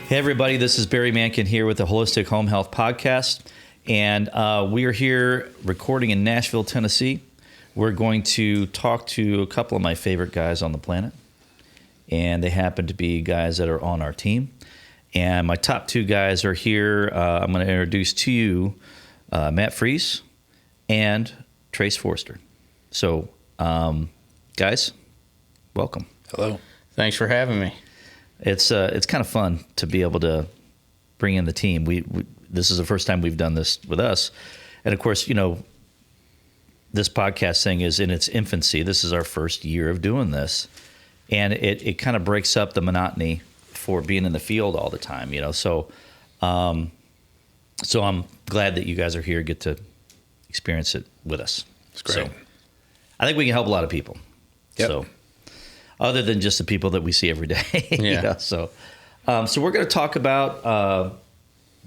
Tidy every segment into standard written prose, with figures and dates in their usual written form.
Hey everybody, this is Barry Mankin here with the Holistic Home Health Podcast, and we are here recording in Nashville, Tennessee. We're going to talk to a couple of my favorite guys on the planet, and they happen to be guys that are on our team. And my top two guys are here. I'm going to introduce to you Matt Freisz and Forrester. So, guys, welcome. Hello. Thanks for having me. It's kind of fun to be able to bring in the team. We this is the first time we've done this with us, and of course, you know, this podcast thing is in its infancy. This is our first year of doing this, and it kind of breaks up the monotony for being in the field all the time. You know, so I'm glad that you guys are here, get to experience it with us. It's great. So, I think we can help a lot of people. Yep. So. Other than just the people that we see every day. Yeah. You know? So we're going to talk about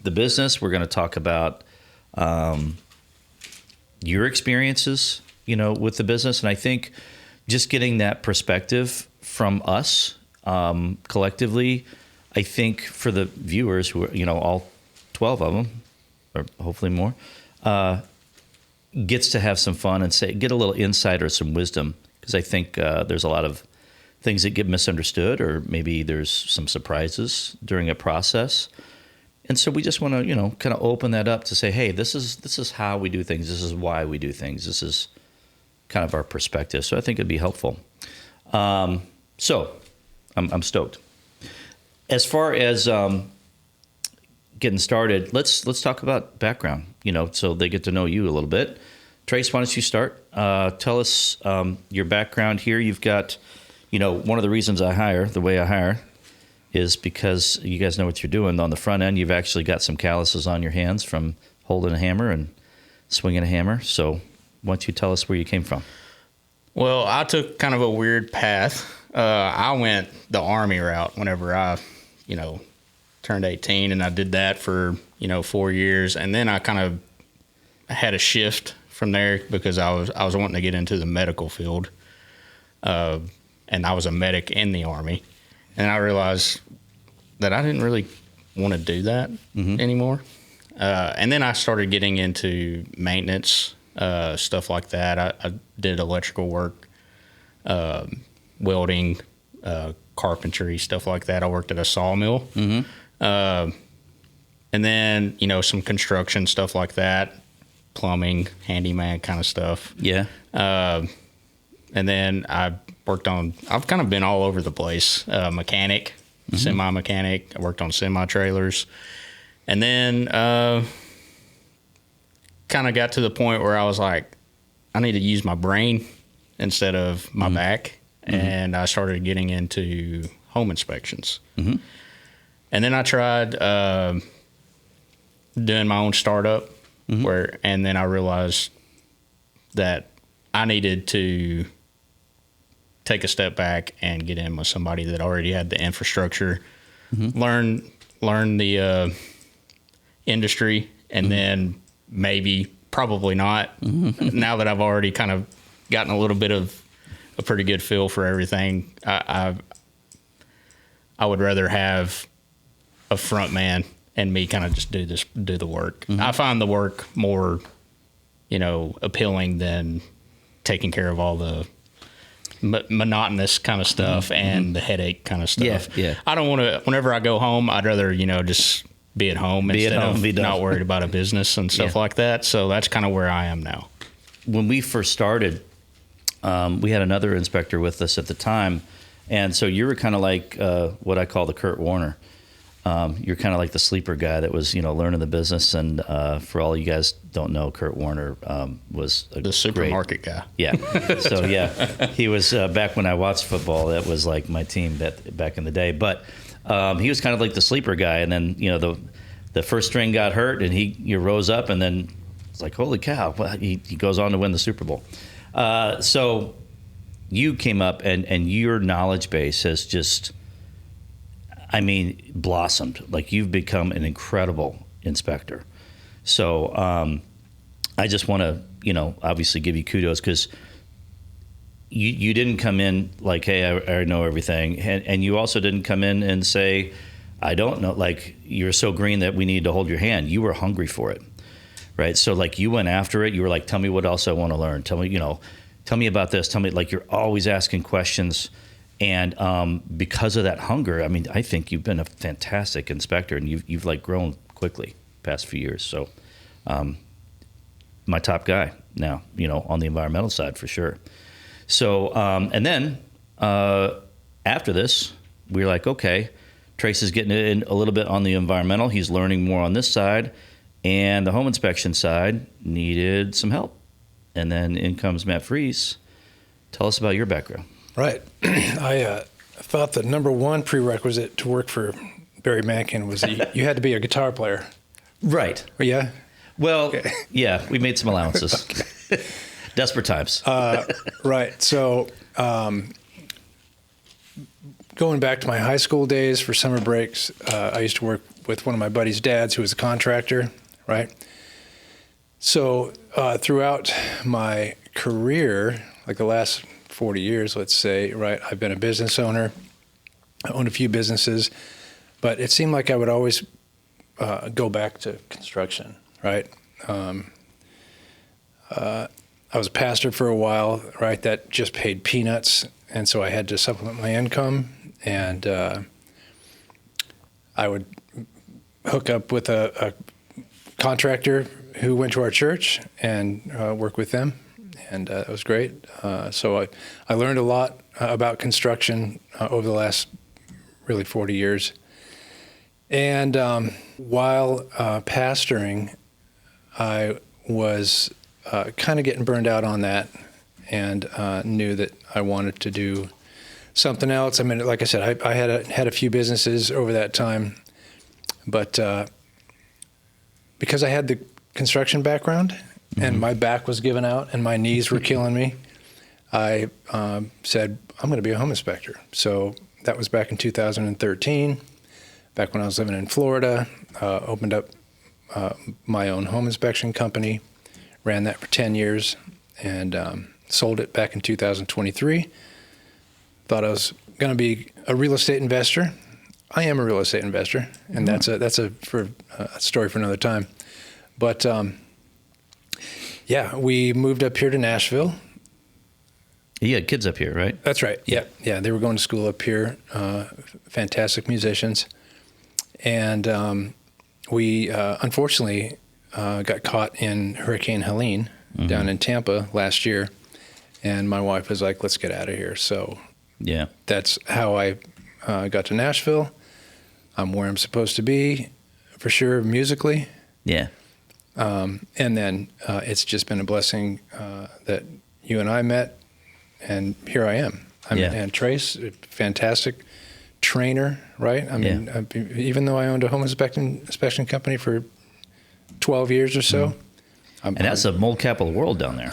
the business. We're going to talk about your experiences, you know, with the business. And I think just getting that perspective from us collectively, I think for the viewers who are, you know, all 12 of them, or hopefully more, gets to have some fun and get a little insight or some wisdom. Because I think there's a lot of things that get misunderstood, or maybe there's some surprises during a process. And so we just want to, you know, kind of open that up to say, hey, this is how we do things. This is why we do things. This is kind of our perspective. So I think it'd be helpful. So I'm stoked. As far as getting started, let's talk about background, you know, so they get to know you a little bit. Trace, why don't you start? Tell us your background here. You've got, you know, one of the reasons I hire, the way I hire, is because you guys know what you're doing. On the front end, you've actually got some calluses on your hands from holding a hammer and swinging a hammer. So why don't you tell us where you came from? Well, I took kind of a weird path. I went the Army route whenever I, you know, turned 18, and I did that for, you know, 4 years. And then I kind of had a shift from there because I was wanting to get into the medical field. And I was a medic in the Army, and I realized that I didn't really want to do that anymore. And then I started getting into maintenance, stuff like that. I did electrical work, welding, carpentry, stuff like that. I worked at a sawmill. And then, you know, some construction, stuff like that, plumbing, handyman kind of stuff. Yeah. And then I've kind of been all over the place, mechanic, semi-mechanic. I worked on semi-trailers. And then kind of got to the point where I was like, I need to use my brain instead of my back. And I started getting into home inspections. And then I tried doing my own startup, and then I realized that I needed to take a step back and get in with somebody that already had the infrastructure, learn the industry, and then probably not. Now that I've already kind of gotten a little bit of a pretty good feel for everything, I would rather have a front man and me kind of just do the work. I find the work more, you know, appealing than taking care of all the monotonous kind of stuff and the headache kind of stuff. Yeah. I don't want to, whenever I go home, I'd rather, you know, just be at home instead of not worried about a business and stuff like that. So that's kind of where I am now. When we first started, we had another inspector with us at the time. And so you were kind of like what I call the Kurt Warner. You're kind of like the sleeper guy that was, you know, learning the business. And for all you guys don't know, Kurt Warner was the supermarket guy. Yeah. So yeah, he was back when I watched football. That was like my team back in the day. But he was kind of like the sleeper guy. And then, you know, the first string got hurt, and he rose up, and then it's like, holy cow! Well, he goes on to win the Super Bowl. So you came up, and your knowledge base has just, I mean, blossomed. Like, you've become an incredible inspector. So I just want to, you know, obviously give you kudos, because you didn't come in like, hey, I know everything. And you also didn't come in and say, I don't know. Like, you're so green that we need to hold your hand. You were hungry for it, right? So like you went after it. You were like, tell me what else I want to learn. Tell me about this. Tell me, like, you're always asking questions. And because of that hunger, I mean, I think you've been a fantastic inspector, and you've like grown quickly past few years. So my top guy now, on the environmental side for sure. So, and then after this, we were like, okay, Trace is getting in a little bit on the environmental. He's learning more on this side, and the home inspection side needed some help. And then in comes Matt Freisz. Tell us about your background. Right. I thought the number one prerequisite to work for Barry Mankin was that you had to be a guitar player. Right. Oh, yeah? Well, okay. Yeah, we made some allowances. Okay. Desperate times. Right. So going back to my high school days for summer breaks, I used to work with one of my buddy's dads who was a contractor, right? So throughout my career, like the last 40 years, let's say, right, I've been a business owner. I owned a few businesses, but it seemed like I would always go back to construction, right? I was a pastor for a while, right? That just paid peanuts, and so I had to supplement my income, and I would hook up with a contractor who went to our church and work with them, and that was great. So I learned a lot about construction over the last really 40 years. And while pastoring, I was kind of getting burned out on that, and knew that I wanted to do something else. I mean, like I said, I had a few businesses over that time, but because I had the construction background and my back was giving out and my knees were killing me, I said, I'm going to be a home inspector. So that was back in 2013, back when I was living in Florida, opened up my own home inspection company, ran that for 10 years, and sold it back in 2023. Thought I was going to be a real estate investor. I am a real estate investor, and that's a story for another time. But yeah, we moved up here to Nashville. You had kids up here, right? That's right. Yeah. They were going to school up here. Fantastic musicians, and we unfortunately got caught in Hurricane Helene down in Tampa last year, and my wife was like, "Let's get out of here." So yeah, that's how I got to Nashville. I'm where I'm supposed to be, for sure, musically. Yeah. And then it's just been a blessing that you and I met, and here I am. And Trace, a fantastic trainer, right? I mean, even though I owned a home inspection company for 12 years or so. And that's the mold capital of the world down there.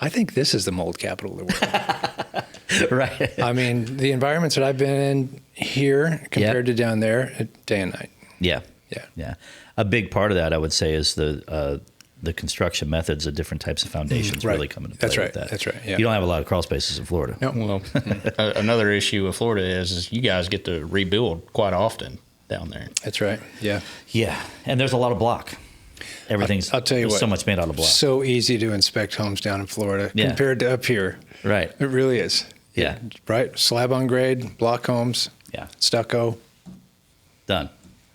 I think this is the mold capital of the world. Right. I mean, the environments that I've been in here compared to down there, day and night. Yeah. A big part of that, I would say, is the construction methods of different types of foundations really come into play. That's right. With that. That's right. Yeah. You don't have a lot of crawl spaces in Florida. No. Well, another issue with Florida is you guys get to rebuild quite often down there. That's right. Yeah. Yeah, and there's a lot of block. Everything's, I'll tell you what, so much made out of block. So easy to inspect homes down in Florida compared to up here. Right. It really is. Yeah. Right. Slab on grade, block homes. Yeah. Stucco. Done.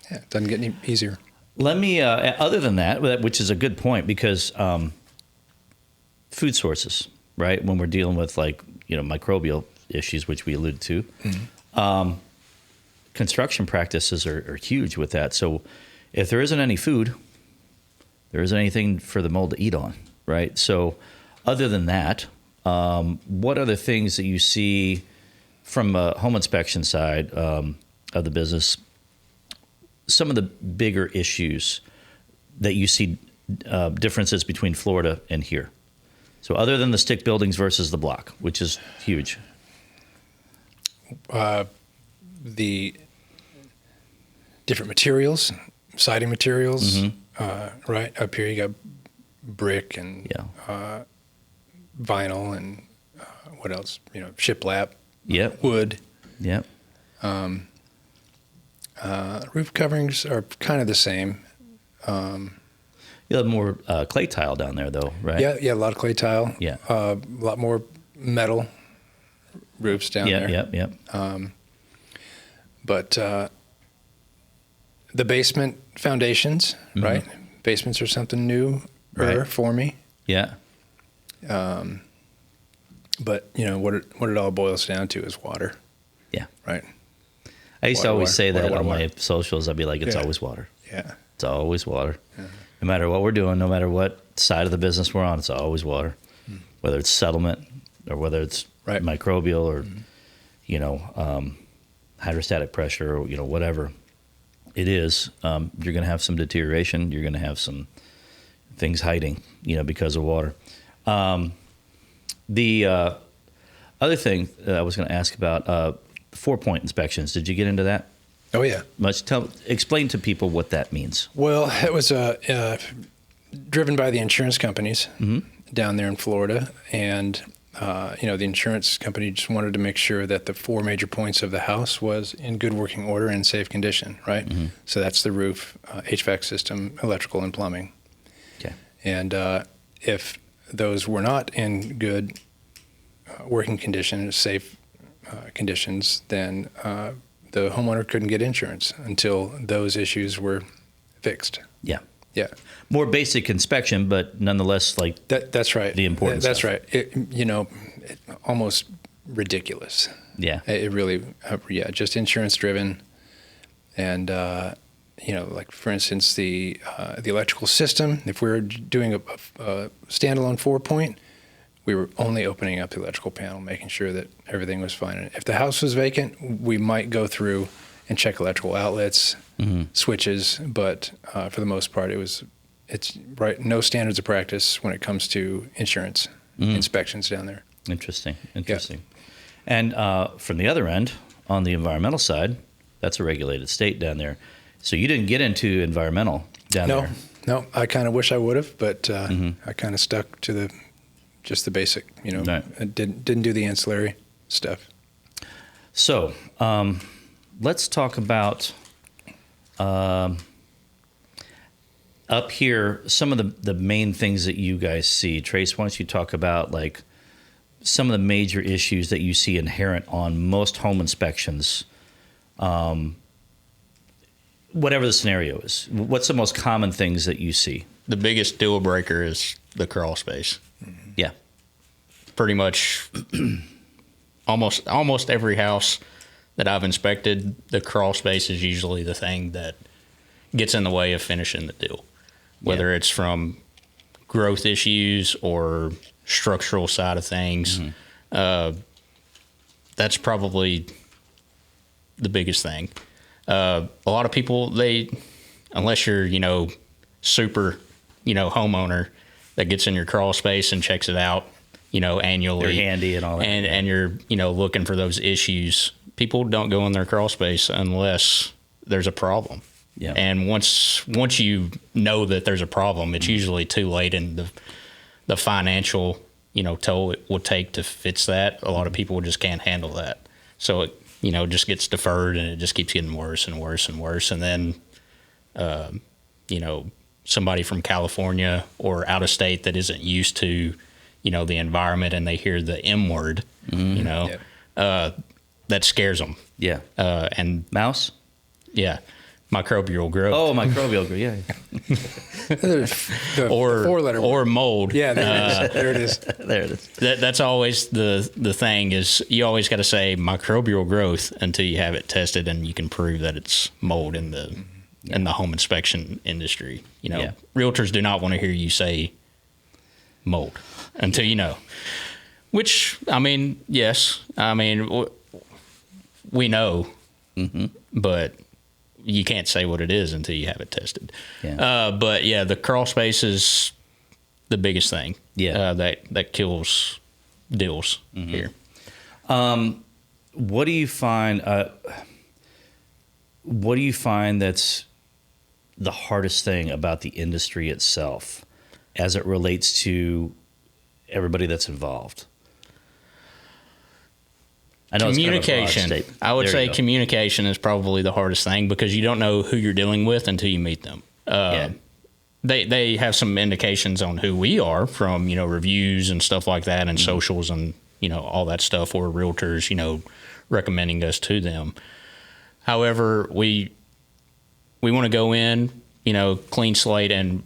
Yeah. It doesn't get any easier. Let me, other than that, which is a good point, because food sources, right? When we're dealing with microbial issues, which we alluded to, construction practices are huge with that. So if there isn't any food, there isn't anything for the mold to eat on, right? So other than that, what are the things that you see from a home inspection side of the business, some of the bigger issues that you see differences between Florida and here? So other than the stick buildings versus the block, which is huge. The different materials, siding materials, right? Up here you got brick and vinyl and what else? Shiplap, wood. Yep. Roof coverings are kind of the same. You have more clay tile down there, though, right? Yeah, a lot of clay tile. Yeah. A lot more metal roofs down there. Yep. But the basement foundations, right? Basements are something new for me. Yeah. But what it all boils down to is water. Yeah. Right. I used to always say that water, on my socials. I'd be like, it's always water. Yeah. It's always water. No matter what we're doing, no matter what side of the business we're on, it's always water. Whether it's settlement or whether it's microbial or, hydrostatic pressure or, whatever it is, you're going to have some deterioration. You're going to have some things hiding, because of water. The other thing that I was going to ask about, 4-point inspections. Did you get into that? Oh, yeah. Explain to people what that means. Well, it was driven by the insurance companies down there in Florida. And, the insurance company just wanted to make sure that the 4 major points of the house was in good working order and safe condition, right? So that's the roof, HVAC system, electrical, and plumbing. Okay. And if those were not in good working condition, safe conditions, then the homeowner couldn't get insurance until those issues were fixed. Yeah. Yeah. More basic inspection, but nonetheless, that's right. The important That's stuff. right. It almost ridiculous. Yeah. It really, just insurance driven. And, like for instance, the electrical system, if we were doing a standalone 4-point, we were only opening up the electrical panel, making sure that everything was fine. And if the house was vacant, we might go through and check electrical outlets, switches, but for the most part, it's right. No standards of practice when it comes to insurance inspections down there. Interesting. Yeah. And from the other end, on the environmental side, that's a regulated state down there. So you didn't get into environmental down there. No, I kind of wish I would have, but I kind of stuck to just the basic, Right. I didn't do the ancillary stuff. So let's talk about up here, some of the main things that you guys see. Trace, why don't you talk about some of the major issues that you see inherent on most home inspections, whatever the scenario is. What's the most common things that you see? The biggest deal breaker is the crawl space. Yeah. Pretty much almost every house that I've inspected, the crawl space is usually the thing that gets in the way of finishing the deal. Whether it's from growth issues or structural side of things, that's probably the biggest thing. A lot of people, unless you're, super, homeowner that gets in your crawl space and checks it out, annually. They're handy and all that. And you're, looking for those issues. People don't go in their crawl space unless there's a problem. Yeah. And once you know that there's a problem, it's usually too late, and the financial, toll it will take to fix that. A lot of people just can't handle that. So it, just gets deferred, and it just keeps getting worse and worse and worse. And then, somebody from California or out of state that isn't used to, the environment, and they hear the M word, that scares them. Yeah. And mouse? Yeah. Microbial growth. Oh, microbial growth. Yeah. The 4-letter word. Or mold. Yeah, there it is. There it is. That's always the thing, is you always got to say microbial growth until you have it tested and you can prove that it's mold in the home inspection industry. Realtors do not want to hear you say mold until you know. Which, yes, we know, but you can't say what it is until you have it tested. Yeah. But yeah, the crawl space is the biggest thing. Yeah. That kills deals here. What do you find? What do you find that's the hardest thing about the industry itself, as it relates to everybody that's involved? I know communication. It's kind of a broad I would There say you go. communication is probably the hardest thing because you don't know who you're dealing with until you meet them. Yeah. They have some indications on who we are from, reviews and stuff like that and socials and, all that stuff, or realtors, recommending us to them. However, we want to go in, clean slate and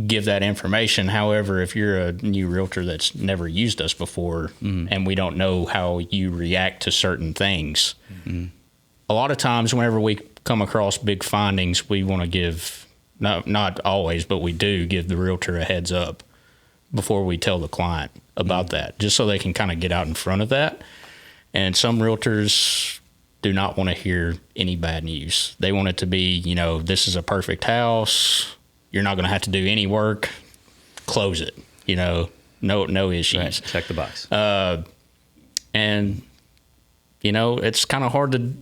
give that information. However, if you're a new realtor that's never used us before and we don't know how you react to certain things, a lot of times whenever we come across big findings, we want to give, not always, but we do give the realtor a heads up before we tell the client about that, just so they can kind of get out in front of that. And some realtors do not want to hear any bad news. They want it to be, this is a perfect house. You're not going to have to do any work. Close it. No issues. Right. Check the box. And it's kind of hard to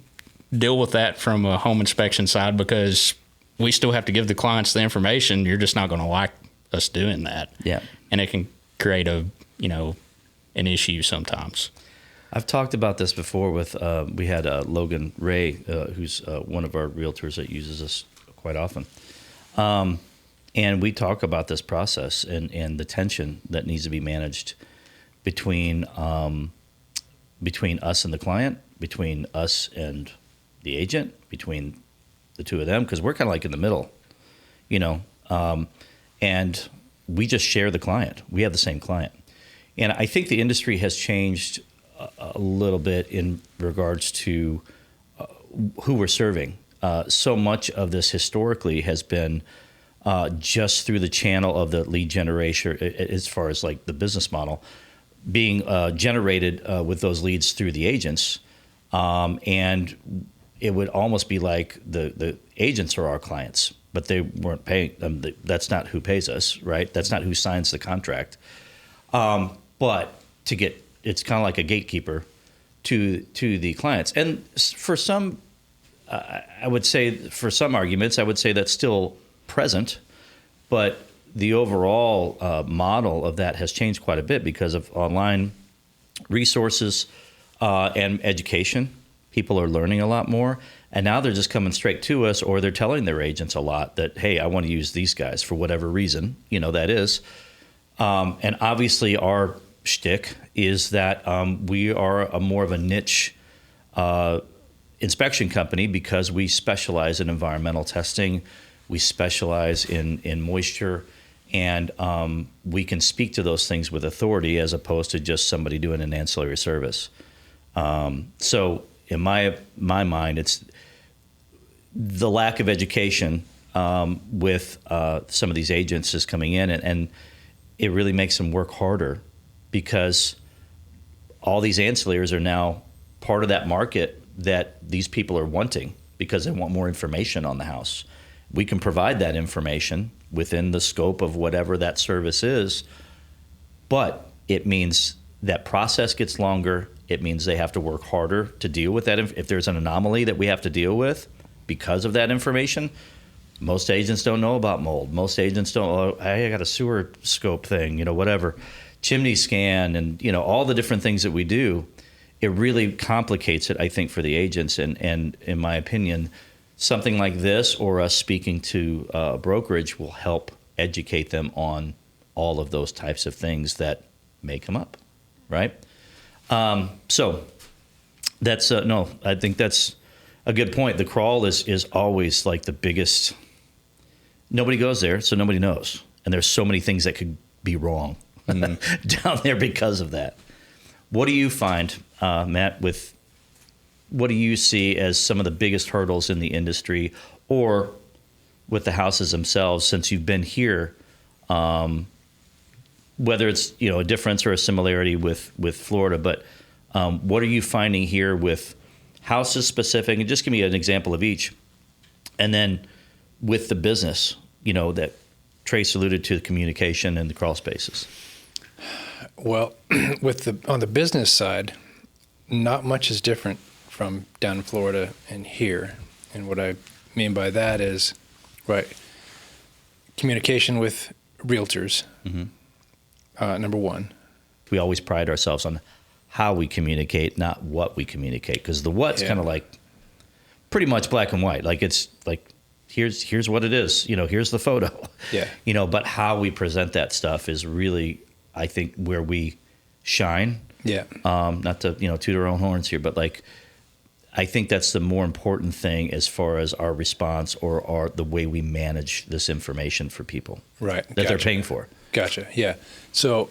deal with that from a home inspection side because we still have to give the clients the information. You're just not going to like us doing that. Yeah. And it can create an issue sometimes. I've talked about this before with, we had Logan Ray, who's one of our realtors that uses us quite often. And we talk about this process and the tension that needs to be managed between us and the client, between us and the agent, between the two of them, because we're kind of like in the middle, and we just share the client. We have the same client. And I think the industry has changed a little bit in regards to who we're serving. So much of this historically has been just through the channel of the lead generation, as far as like the business model, being generated with those leads through the agents. And it would almost be like the agents are our clients, but they weren't paying them. That's not who pays us, right? That's not who signs the contract. But it's kind of like a gatekeeper to the clients. And for some, I would say for some arguments, I would say that's still present, but the overall model of that has changed quite a bit because of online resources and education. People are learning a lot more, and now they're just coming straight to us, or they're telling their agents a lot that, hey, I want to use these guys for whatever reason, that is. And obviously our shtick is that we are more of a niche inspection company because we specialize in environmental testing. We specialize in moisture, and we can speak to those things with authority as opposed to just somebody doing an ancillary service. So in my mind, it's the lack of education with some of these agents is coming in, and it really makes them work harder because all these ancillaries are now part of that market that these people are wanting because they want more information on the house. We can provide that information within the scope of whatever that service is, but it means that process gets longer. It means they have to work harder to deal with that. If there's an anomaly that we have to deal with because of that information, most agents don't know about mold. Most agents don't, I got a sewer scope thing, whatever, chimney scan, and, all the different things that we do. It really complicates it, I think, for the agents. And in my opinion, something like this or us speaking to a brokerage will help educate them on all of those types of things that may come up, right? So that's, I think that's a good point. The crawl is always like the biggest. Nobody goes there, so nobody knows. And there's so many things that could be wrong down there because of that. What do you find, Matt, what do you see as some of the biggest hurdles in the industry or with the houses themselves since you've been here, whether it's a difference or a similarity with Florida, but what are you finding here with houses specific? And just give me an example of each. And then with the business, that Trace alluded to, the communication and the crawl spaces. Well, on the business side, not much is different from down in Florida and here. And what I mean by that is, right, communication with realtors, number one. We always pride ourselves on how we communicate, not what we communicate. Because the what's kind of like pretty much black and white. Like it's like, here's what it is. You know, here's the photo. Yeah. You know, but how we present that stuff is really, I think, where we shine. Yeah. Not to, toot our own horns here, but like, I think that's the more important thing as far as our response or the way we manage this information for people. Right. That they're paying for. Gotcha. Yeah. So,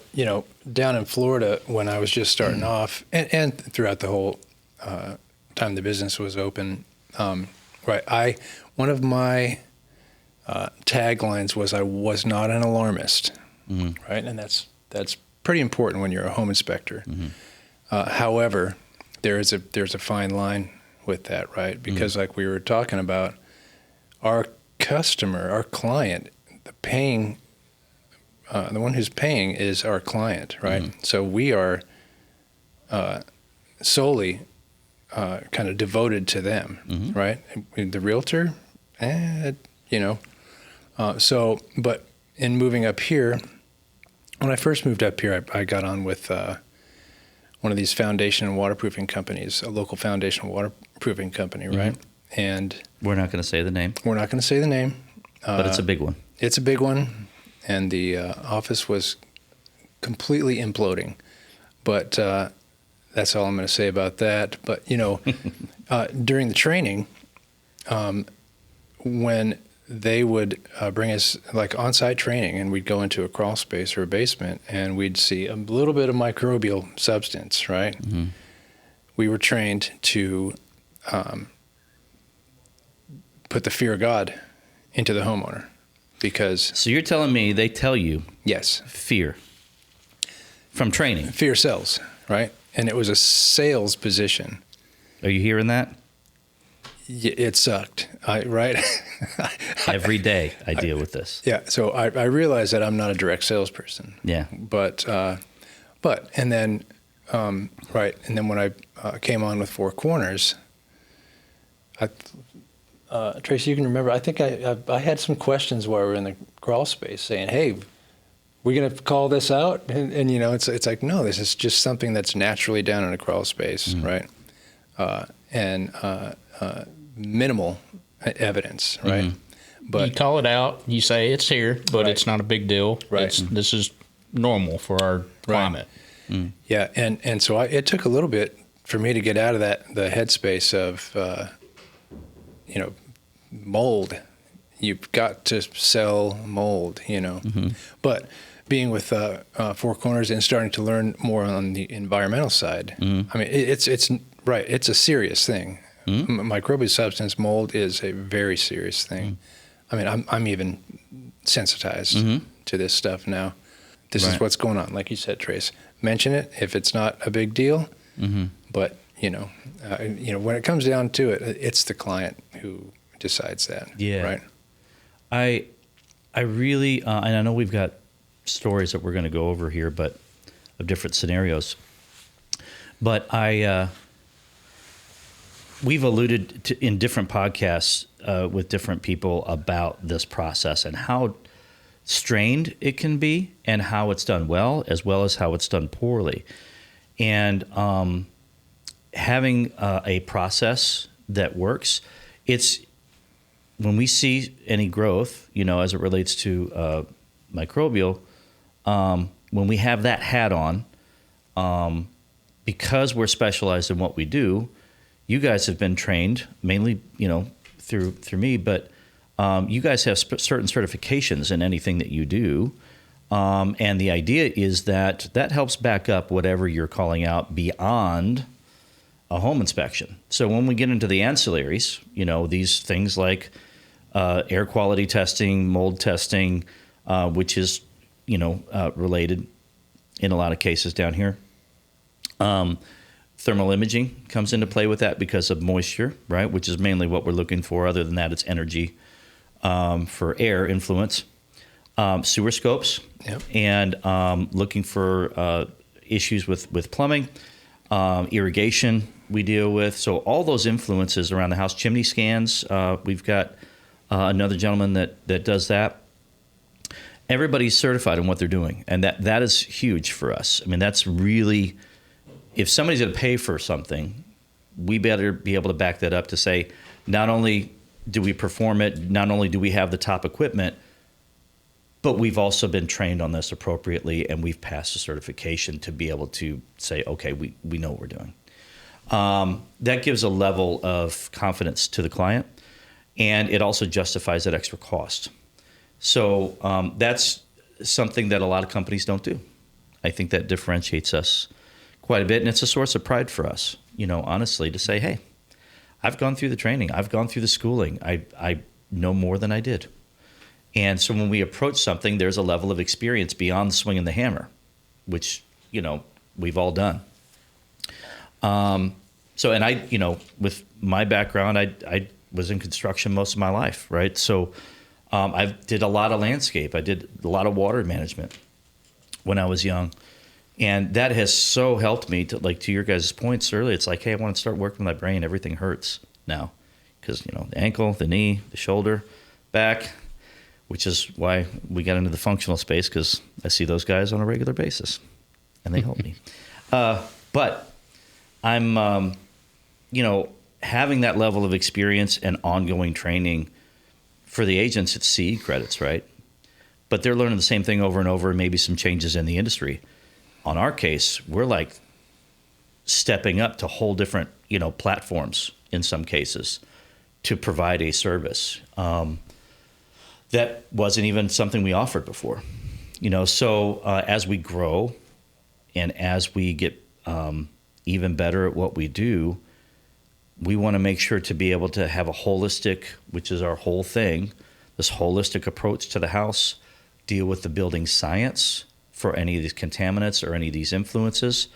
down in Florida, when I was just starting off and throughout the whole time the business was open, right. One of my taglines was I was not an alarmist. Mm-hmm. Right. And that's pretty important when you're a home inspector. Mm-hmm. However, there's a fine line with that, right? Because like we were talking about, our customer, our client, the one who's paying is our client, right? Mm-hmm. So we are solely kind of devoted to them, right? The realtor, but in moving up here, when I first moved up here, I got on with one of these foundation waterproofing companies, a local foundation waterproofing company, right? And we're not going to say the name. We're not going to say the name. But it's a big one. It's a big one. And the office was completely imploding. But that's all I'm going to say about that. But, during the training, when they would bring us like on-site training, and we'd go into a crawl space or a basement, and we'd see a little bit of microbial substance, right? Mm-hmm. We were trained to put the fear of God into the homeowner, because... So you're telling me they tell you... Yes. Fear. From training. Fear sells, right? And it was a sales position. Are you hearing that? It sucked, right? Every day I deal with this. Yeah, so I realize that I'm not a direct salesperson. Yeah. But and then right, and then when I came on with Four Corners, Tracy, you can remember, I think I had some questions while we were in the crawl space saying, hey, we're going to call this out? And it's like, no, this is just something that's naturally done in a crawl space, right? Minimal evidence, right? But you call it out, you say it's here, but it's not a big deal. Right. This is normal for our climate. Right. Yeah, and so it took a little bit for me to get out of the headspace of, mold. You've got to sell mold, But being with Four Corners and starting to learn more on the environmental side, I mean, it's right. It's a serious thing. Microbial substance, mold, is a very serious thing. I mean, I'm even sensitized to this stuff now. This is what's going on. Like you said, Trace, mention it if it's not a big deal. But when it comes down to it, it's the client who decides that. Yeah. Right. I really, and I know we've got stories that we're going to go over here, but of different scenarios. But we've alluded to in different podcasts with different people about this process and how strained it can be, and how it's done well as how it's done poorly. And having a process that works, it's when we see any growth, as it relates to microbial, when we have that hat on, because we're specialized in what we do. You guys have been trained mainly, through me, but you guys have certain certifications in anything that you do, and the idea is that helps back up whatever you're calling out beyond a home inspection. So when we get into the ancillaries, these things like air quality testing, mold testing, which is related in a lot of cases down here. Thermal imaging comes into play with that because of moisture, right? Which is mainly what we're looking for. Other than that, it's energy for air influence. Sewer scopes, and looking for issues with plumbing, irrigation we deal with. So all those influences around the house. Chimney scans, we've got another gentleman that does that. Everybody's certified in what they're doing, and that is huge for us. I mean, that's really if somebody's going to pay for something, we better be able to back that up to say, not only do we perform it, not only do we have the top equipment, but we've also been trained on this appropriately, and we've passed a certification to be able to say, okay, we know what we're doing. That gives a level of confidence to the client, and it also justifies that extra cost. So that's something that a lot of companies don't do. I think that differentiates us quite a bit, and it's a source of pride for us, honestly, to say, hey, I've gone through the training, I've gone through the schooling, I know more than I did. And so when we approach something, there's a level of experience beyond swinging the hammer, which, we've all done. And I, with my background, I was in construction most of my life, right? So I did a lot of landscape. I did a lot of water management when I was young. And that has so helped me to your guys' points earlier. It's like, hey, I want to start working with my brain. Everything hurts now because, the ankle, the knee, the shoulder, back, which is why we got into the functional space, because I see those guys on a regular basis and they help me. But I'm, having that level of experience and ongoing training for the agents, it's CE credits, right? But they're learning the same thing over and over, and maybe some changes in the industry. On our case, we're like stepping up to whole different, platforms in some cases to provide a service. That wasn't even something we offered before, So as we grow and as we get even better at what we do, we want to make sure to be able to have a holistic, which is our whole thing, this holistic approach to the house, deal with the building science for any of these contaminants or any of these influences,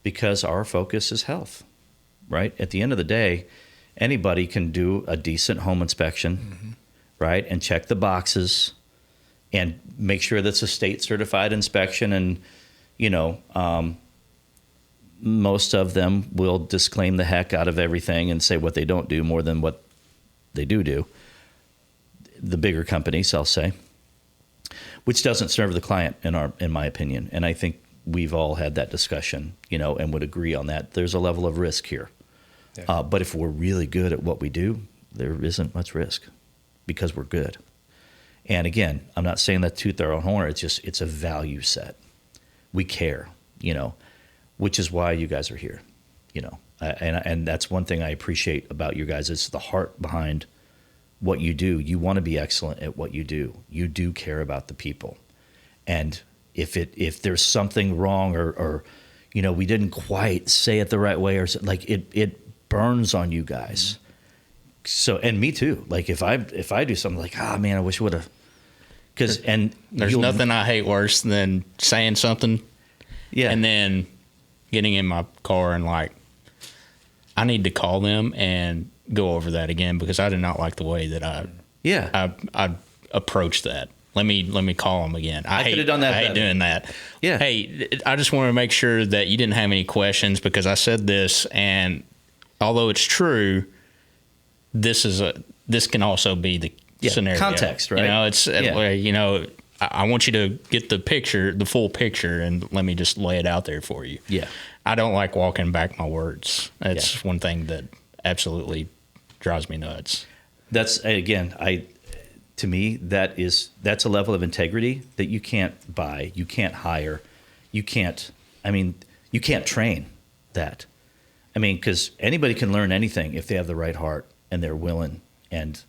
because our focus is health, right? At the end of the day, anybody can do a decent home inspection, right, and check the boxes and make sure that's a state certified inspection. And, most of them will disclaim the heck out of everything and say what they don't do more than what they do. The bigger companies, I'll say, which doesn't serve the client in my opinion. And I think we've all had that discussion, and would agree on that. There's a level of risk here. Yeah. But if we're really good at what we do, there isn't much risk because we're good. And again, I'm not saying that tooth our own horn. It's a value set. We care, which is why you guys are here, and that's one thing I appreciate about you guys. It's the heart behind what you do. You want to be excellent at what you do. You do care about the people. And if there's something wrong or we didn't quite say it the right way, or like it burns on you guys. So, and me too. Like if I do something like, man, I wish I would have, and there's nothing I hate worse than saying something. Yeah. And then getting in my car and I need to call them and go over that again because I did not like the way that I approached that. Let me call them again. I hate doing that. Yeah. Hey, I just want to make sure that you didn't have any questions because I said this, and although it's true, this can also be the scenario. Context, right? I want you to get the full picture, and let me just lay it out there for you. Yeah. I don't like walking back my words. That's one thing that absolutely drives me nuts. That's, again, to me, that's a level of integrity that you can't buy, you can't hire, you can't train that. Because anybody can learn anything if they have the right heart and they're willing. And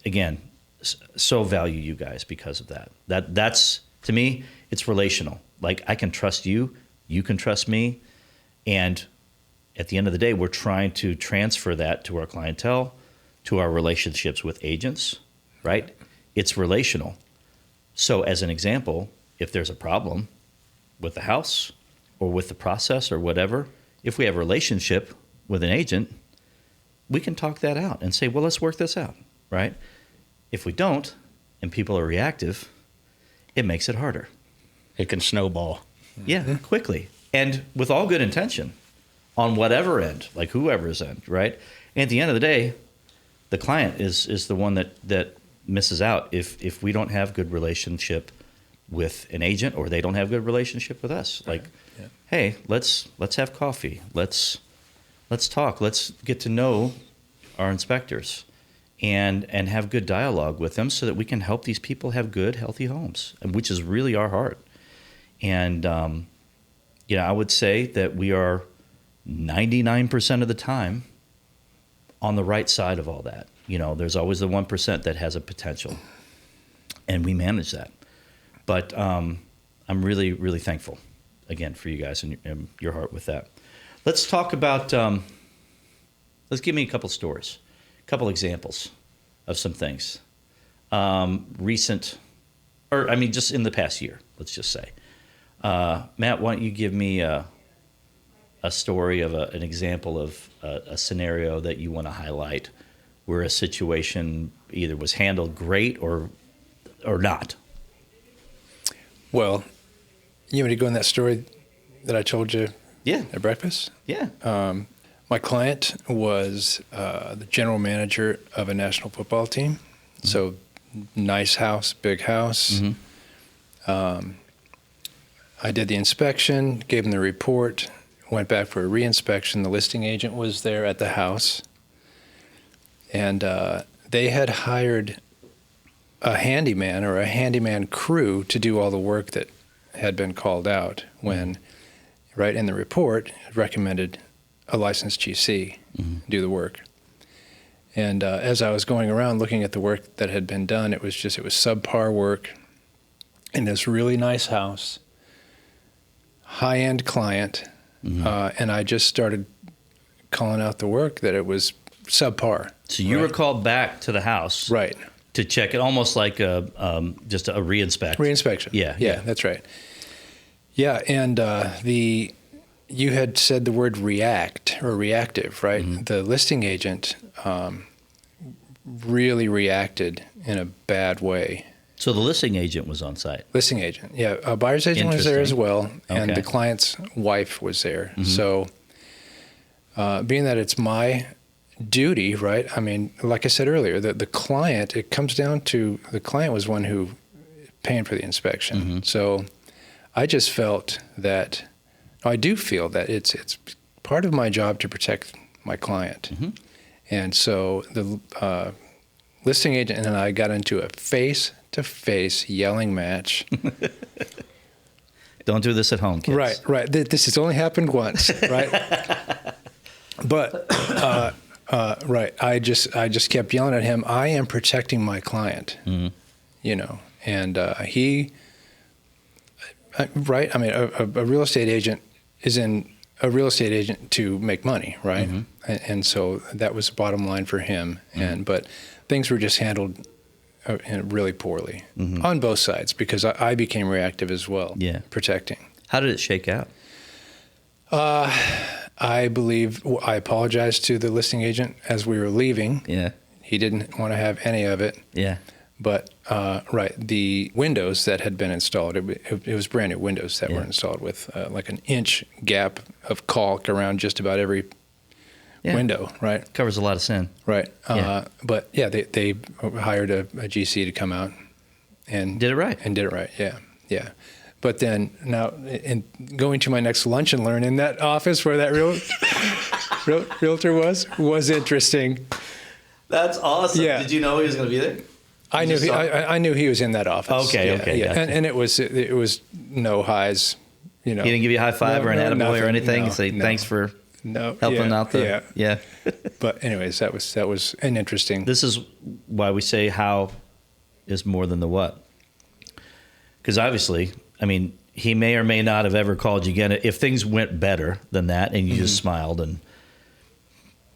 again, so value you guys because of that. That's, to me, it's relational. Like, I can trust you, you can trust me, and at the end of the day, we're trying to transfer that to our clientele, to our relationships with agents, right? It's relational. So as an example, if there's a problem with the house or with the process or whatever, if we have a relationship with an agent, we can talk that out and say, well, let's work this out, right? If we don't, and people are reactive, it makes it harder. It can snowball. Yeah, quickly. And with all good intention on whatever end, like whoever's end, right? And at the end of the day, the client is the one that misses out if we don't have good relationship with an agent or they don't have good relationship with us. Like, hey, let's have coffee. Let's talk. Let's get to know our inspectors and have good dialogue with them so that we can help these people have good, healthy homes, which is really our heart. And, I would say that we are 99% of the time on the right side of all that. There's always the 1% that has a potential, and we manage that. But I'm really, really thankful, again, for you guys and your heart with that. Let's talk about, let's give me a couple stories, a couple examples of some things. Just in the past year, let's just say. Matt, why don't you give me a story of an example of a scenario that you want to highlight where a situation either was handled great or not? Well, you want me to go in that story that I told you at breakfast? Yeah. My client was the general manager of a national football team. Mm-hmm. So nice house, big house. Mm-hmm. I did the inspection, gave him the report, went back for a reinspection. The listing agent was there at the house. And they had hired a handyman or a handyman crew to do all the work that had been called out when, right in the report, it recommended a licensed GC do the work. And as I was going around looking at the work that had been done, it was subpar work in this really nice house, high-end client, and I just started calling out the work that it was subpar. So you were called back to the house, right, to check it, almost like just a reinspection. Reinspection. Yeah, that's right. Yeah, and you had said the word react or reactive, right? Mm-hmm. The listing agent really reacted in a bad way. So the listing agent was on site? Listing agent, yeah. A buyer's agent was there as well, and the client's wife was there. Mm-hmm. So being that it's my duty, right? I mean, like I said earlier, the client, it comes down to the client was one who paying for the inspection. Mm-hmm. So I just felt that, I do feel that it's part of my job to protect my client. Mm-hmm. And so the listing agent and I got into a face-to-face yelling match. Don't do this at home, kids. Right. This has only happened once, right? But right, I just kept yelling at him. I am protecting my client, and he, right. I mean, a real estate agent is in a real estate agent to make money, right? Mm-hmm. And so that was the bottom line for him. Mm-hmm. But things were just handled really poorly on both sides because I became reactive as well. Yeah, protecting. How did it shake out? I believe I apologized to the listing agent as we were leaving. Yeah. He didn't want to have any of it. Yeah. But, the windows that had been installed, it was brand new windows that were installed with like an inch gap of caulk around just about every window, right? Covers a lot of sin. Right. But, they hired a GC to come out and did it right. Yeah. But then now, in going to my next lunch and learn in that office where that realtor was interesting. That's awesome. Yeah. Did you know he was going to be there? I knew he was in that office. Okay. Yeah. Gotcha. And it was no highs. He didn't give you a high five or an attaboy or anything. Say thanks for helping out the yeah. But anyways, that was an interesting. This is why we say how is more than the what. Because obviously, I mean, he may or may not have ever called you again. If things went better than that and you just smiled, and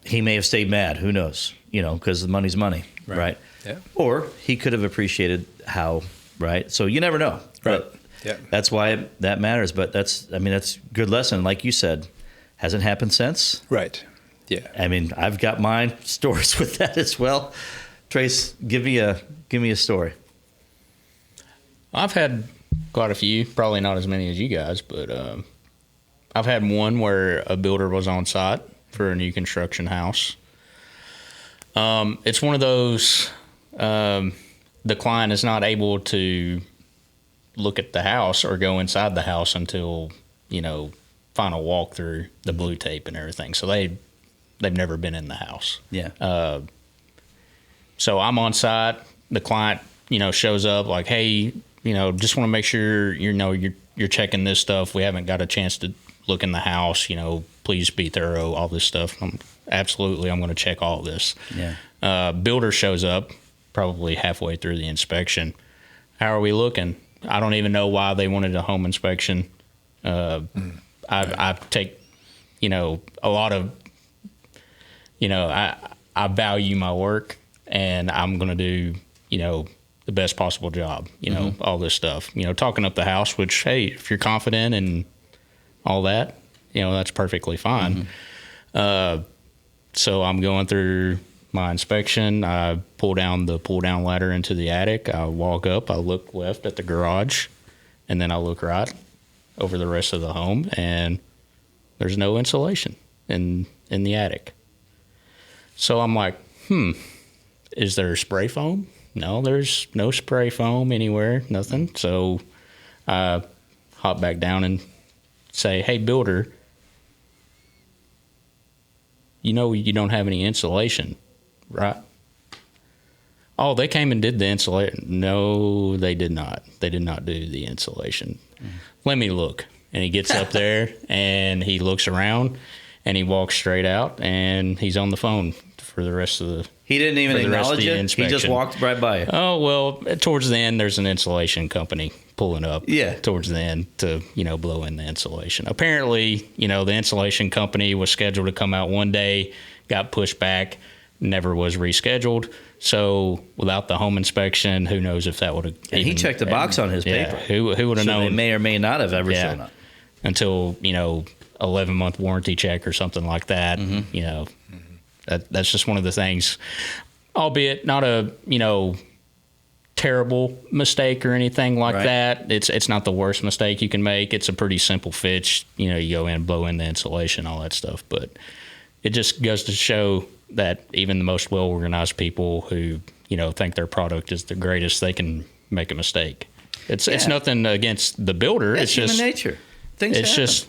he may have stayed mad. Who knows? Because the money's money, right? Yeah. Or he could have appreciated how, right? So you never know. Right. Yeah. That's why that matters. But that's good lesson. Like you said, hasn't happened since. Right. Yeah. I mean, I've got my stories with that as well. Trace, give me a story. I've had quite a few, probably not as many as you guys, but I've had one where a builder was on site for a new construction house. It's one of those, the client is not able to look at the house or go inside the house until, final walkthrough, the blue tape and everything. So they've never been in the house. Yeah. So I'm on site. The client, shows up like, hey, just want to make sure you're checking this stuff. We haven't got a chance to look in the house. Please be thorough. All this stuff. I'm going to check all this. Yeah. Builder shows up probably halfway through the inspection. How are we looking? I don't even know why they wanted a home inspection. I take, a lot of, I value my work, and I'm going to do, the best possible job, all this stuff, talking up the house, which, hey, if you're confident and all that, that's perfectly fine. So I'm going through my inspection. I pull down the pull-down ladder into the attic. I walk up. I look left at the garage, and then I look right over the rest of the home, and there's no insulation in the attic. So I'm like, is there spray foam? No, there's no spray foam anywhere, nothing. So I hop back down and say, hey, builder, you don't have any insulation, right? Oh, they came and did the insulation. No, they did not. They did not do the insulation. Let me look. And he gets up there and he looks around and he walks straight out and he's on the phone for the rest of the He didn't even acknowledge it? He just walked right by you. Oh, well, towards the end, there's an insulation company pulling up. Yeah. Towards the end to, blow in the insulation. Apparently, the insulation company was scheduled to come out one day, got pushed back, never was rescheduled. So without the home inspection, who knows if that would have. And he checked the box on his paper. Who would have known? They may or may not have ever shown up. Until, 11-month warranty check or something like that. That's just one of the things, albeit not a, terrible mistake or anything like that. It's not the worst mistake you can make. It's a pretty simple fix. You go in, blow in the insulation, all that stuff. But it just goes to show that even the most well-organized people who, think their product is the greatest, they can make a mistake. It's nothing against the builder. It's just human nature. Things happen. Just,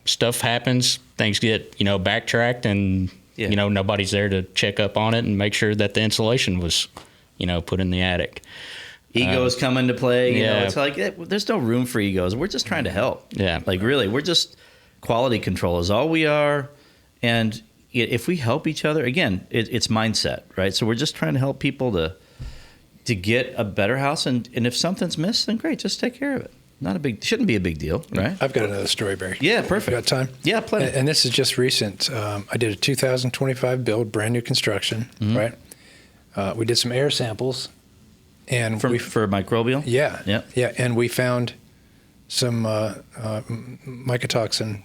stuff happens. Things get, backtracked and, nobody's there to check up on it and make sure that the insulation was, put in the attic. Egos come into play. It's like there's no room for egos. We're just trying to help. Yeah. Like really, we're just quality control is all we are. And if we help each other, again, it's mindset, right? So we're just trying to help people to get a better house. And if something's missed, then great, just take care of it. Shouldn't be a big deal, right? I've got another story, Barry. Yeah, perfect. You got time? Yeah, plenty. And this is just recent. I did a 2025 build, brand new construction, right? We did some air samples, and for microbial. Yeah. And we found some mycotoxin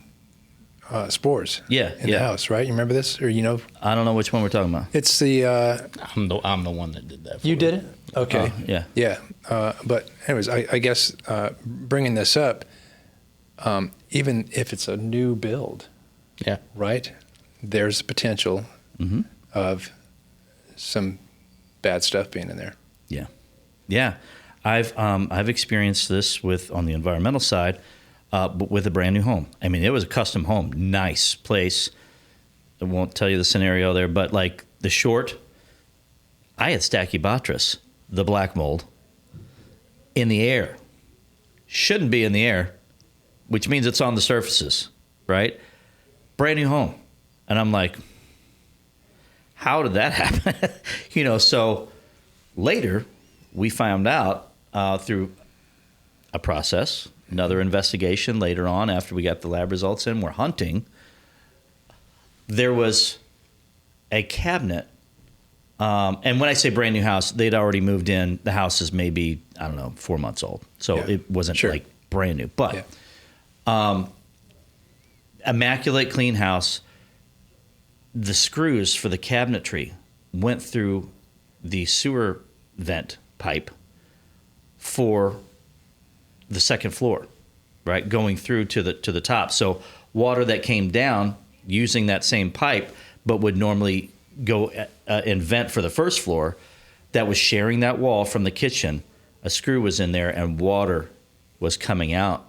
spores. In the house, right? You remember this, or I don't know which one we're talking about. It's the. I'm the one that did that. You did it? Okay. Yeah. But anyways, I guess bringing this up, even if it's a new build, right, there's potential of some bad stuff being in there. Yeah. I've experienced this on the environmental side, but with a brand new home. I mean, it was a custom home, nice place. I won't tell you the scenario there, but like the short, I had Stachybotrys, the black mold, in the air. Shouldn't be in the air, which means it's on the surfaces, right? Brand new home. And I'm like, how did that happen? So later we found out through a process, another investigation later on after we got the lab results in, we're hunting. There was a cabinet. And when I say brand new house, they'd already moved in. The house is maybe, 4 months old. So it wasn't like brand new. But immaculate, clean house. The screws for the cabinetry went through the sewer vent pipe for the second floor, right, going through to the top. So water that came down using that same pipe, but would normally go and vent for the first floor, that was sharing that wall from the kitchen. A screw was in there and water was coming out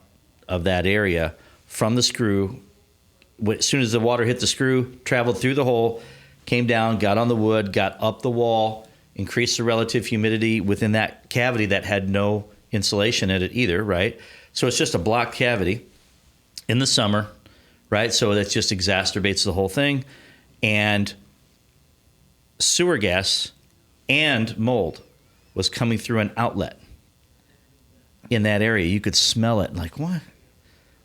of that area from the screw. As soon as the water hit the screw, traveled through the hole, came down, got on the wood, got up the wall, increased the relative humidity within that cavity that had no insulation in it either, right? So it's just a blocked cavity in the summer, right? So that just exacerbates the whole thing. And sewer gas and mold was coming through an outlet in that area. You could smell it, like, what?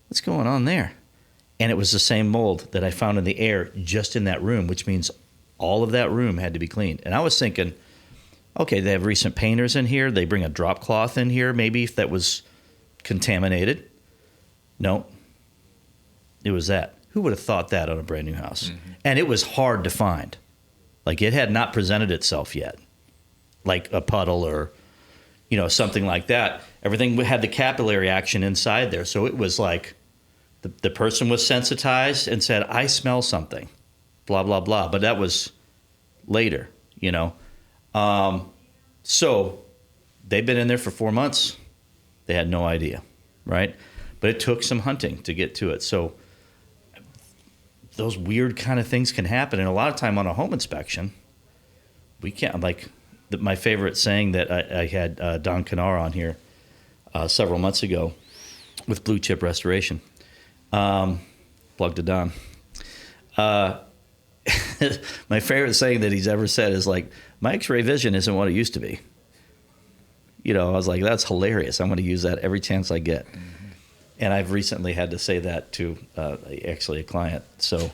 What's going on there? And it was the same mold that I found in the air just in that room, which means all of that room had to be cleaned. And I was thinking, okay, they have recent painters in here. They bring a drop cloth in here, maybe, if that was contaminated. No, it was that. Who would have thought that on a brand new house? Mm-hmm. And it was hard to find. Like, it had not presented itself yet, like a puddle or, something like that. Everything had the capillary action inside there. So it was like the person was sensitized and said, I smell something, blah, blah, blah. But that was later, So they've been in there for 4 months. They had no idea, right? But it took some hunting to get to it. So those weird kind of things can happen. And a lot of time on a home inspection, we can't, like my favorite saying that I had Don Canar on here several months ago with Blue Chip Restoration. Plug to Don. My favorite saying that he's ever said is like, my x-ray vision isn't what it used to be. I was like, that's hilarious. I'm going to use that every chance I get. Mm-hmm. And I've recently had to say that to actually a client. So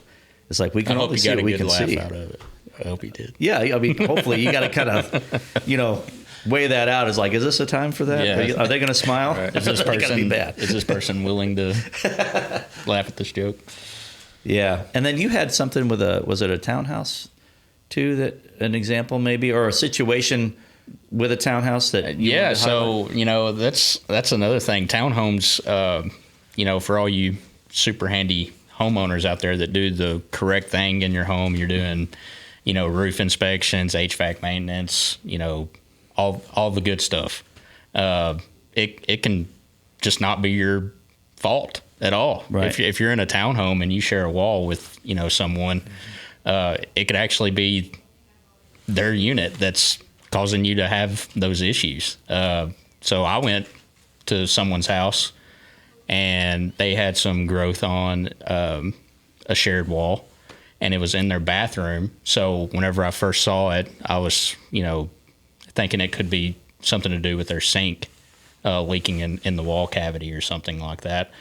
it's like, we can only see what we can see. Out of it. I hope he did. Yeah, I mean, hopefully you got to kind of, weigh that out. Is like, is this a time for that? Yeah. Are they going to smile? Right. Is this person willing to laugh at this joke? Yeah. And then you had something with was it a townhouse too, that an example maybe, or a situation with a townhouse that so that's another thing. Townhomes, for all you super handy homeowners out there that do the correct thing in your home, you're doing roof inspections, HVAC maintenance, all the good stuff. It can just not be your fault at all. Right. If you're in a townhome and you share a wall with someone, it could actually be their unit that's causing you to have those issues. So I went to someone's house and they had some growth on a shared wall, and it was in their bathroom. So whenever I first saw it, I was, thinking it could be something to do with their sink leaking in the wall cavity or something like that.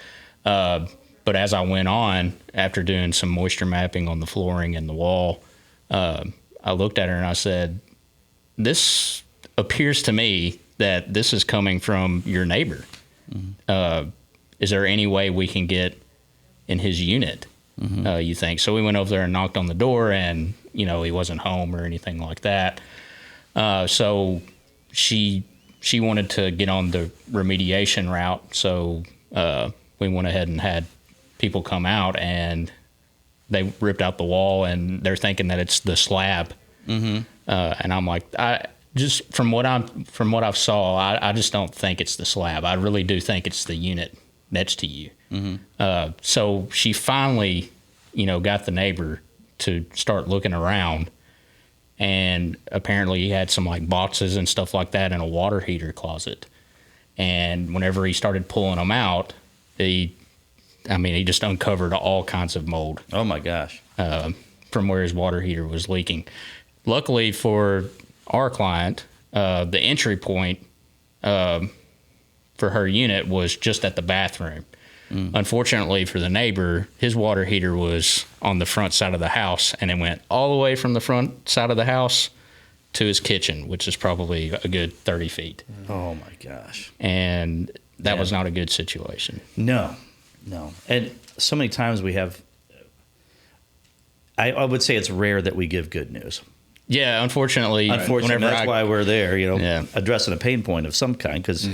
But as I went on, after doing some moisture mapping on the flooring and the wall, I looked at her and I said, this appears to me that this is coming from your neighbor. Mm-hmm. Is there any way we can get in his unit, you think? So we went over there and knocked on the door, and, he wasn't home or anything like that. So she wanted to get on the remediation route. So we went ahead and had people come out, and they ripped out the wall, and they're thinking that it's the slab. Mm-hmm. And I'm like, just from what I've saw, I just don't think it's the slab. I really do think it's the unit next to you. Mm-hmm. So she finally, got the neighbor to start looking around, and apparently he had some like boxes and stuff like that in a water heater closet. And whenever he started pulling them out, he just uncovered all kinds of mold. Oh my gosh. From where his water heater was leaking. Luckily for our client, the entry point for her unit was just at the bathroom. Unfortunately for the neighbor, his water heater was on the front side of the house, and it went all the way from the front side of the house to his kitchen, which is probably a good 30 feet. Oh my gosh. And that was not a good situation. No. And so many times we have, I would say it's rare that we give good news. Yeah, unfortunately, that's why we're there, addressing a pain point of some kind, because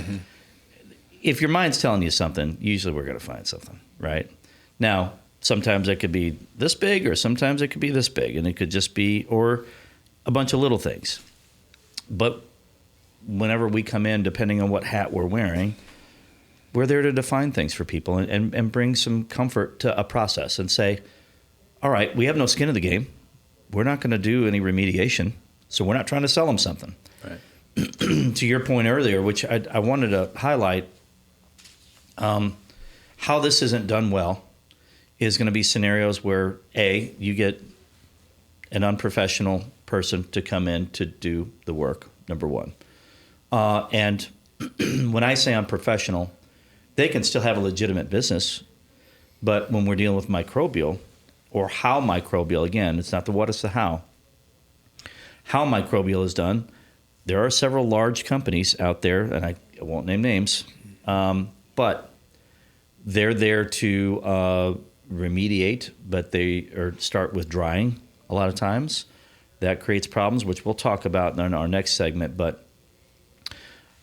if your mind's telling you something, usually we're going to find something, right? Now, sometimes it could be this big, or sometimes it could be this big, and it could just be, or a bunch of little things. But whenever we come in, depending on what hat we're wearing, we're there to define things for people and bring some comfort to a process and say, all right, we have no skin in the game. We're not going to do any remediation, so we're not trying to sell them something. Right. To your point earlier, which I wanted to highlight, how this isn't done well is going to be scenarios where, A, you get an unprofessional person to come in to do the work, number one. And when I say unprofessional, they can still have a legitimate business, but when we're dealing with microbial, or how microbial, again, it's not the what, it's the how microbial is done, there are several large companies out there, and I won't name names, but they're there to remediate, but start with drying a lot of times. That creates problems, which we'll talk about in our next segment. But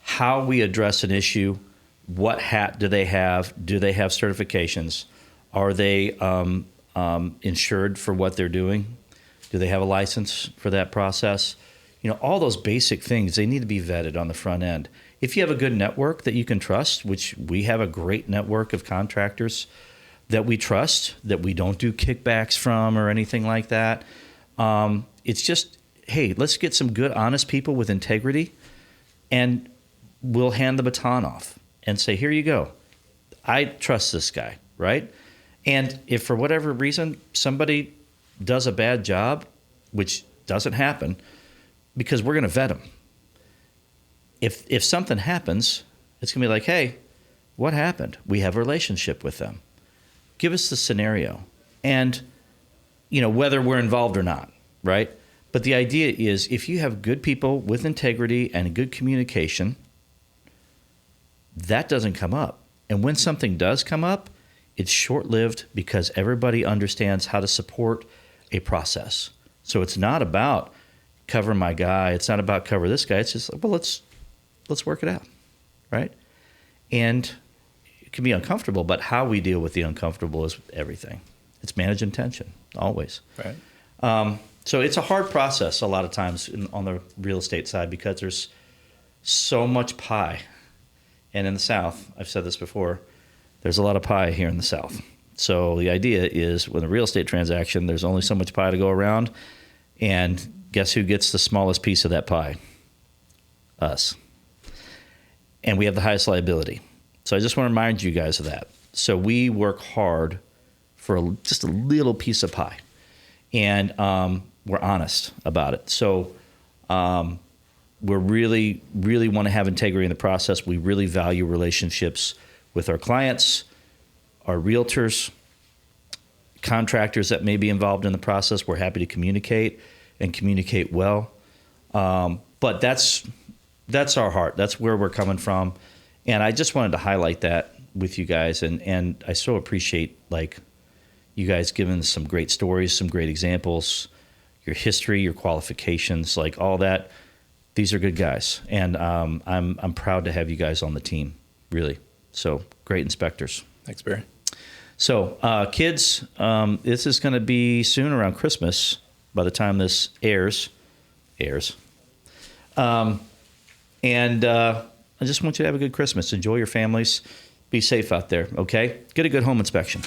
how we address an issue, what hat do they have? Do they have certifications? Are they insured for what they're doing? Do they have a license for that process? All those basic things, they need to be vetted on the front end. If you have a good network that you can trust, which we have a great network of contractors that we trust, that we don't do kickbacks from or anything like that. It's just, hey, let's get some good, honest people with integrity, and we'll hand the baton off and say, here you go. I trust this guy, right? And if for whatever reason somebody does a bad job, which doesn't happen, because we're going to vet them. If something happens, it's going to be like, hey, what happened? We have a relationship with them. Give us the scenario. And, whether we're involved or not, right? But the idea is if you have good people with integrity and good communication, that doesn't come up. And when something does come up, it's short-lived because everybody understands how to support a process. So it's not about cover my guy. It's not about cover this guy. It's just like, well, let's work it out, right? And it can be uncomfortable, but how we deal with the uncomfortable is everything. It's managing tension, always. Right. So it's a hard process a lot of times on the real estate side because there's so much pie. And in the South, I've said this before, there's a lot of pie here in the South. So the idea is with a real estate transaction, there's only so much pie to go around. And guess who gets the smallest piece of that pie? Us. And we have the highest liability. So I just want to remind you guys of that. So we work hard for just a little piece of pie. And we're honest about it. So we really, really want to have integrity in the process. We really value relationships with our clients, our realtors, contractors that may be involved in the process. We're happy to communicate and communicate well. But that's our heart. That's where we're coming from. And I just wanted to highlight that with you guys. And I so appreciate you guys giving some great stories, some great examples, your history, your qualifications, all that. These are good guys. And I'm proud to have you guys on the team, really. So great inspectors. Thanks, Barry. So kids, this is going to be soon around Christmas by the time this airs. And I just want you to have a good Christmas. Enjoy your families. Be safe out there, okay? Get a good home inspection.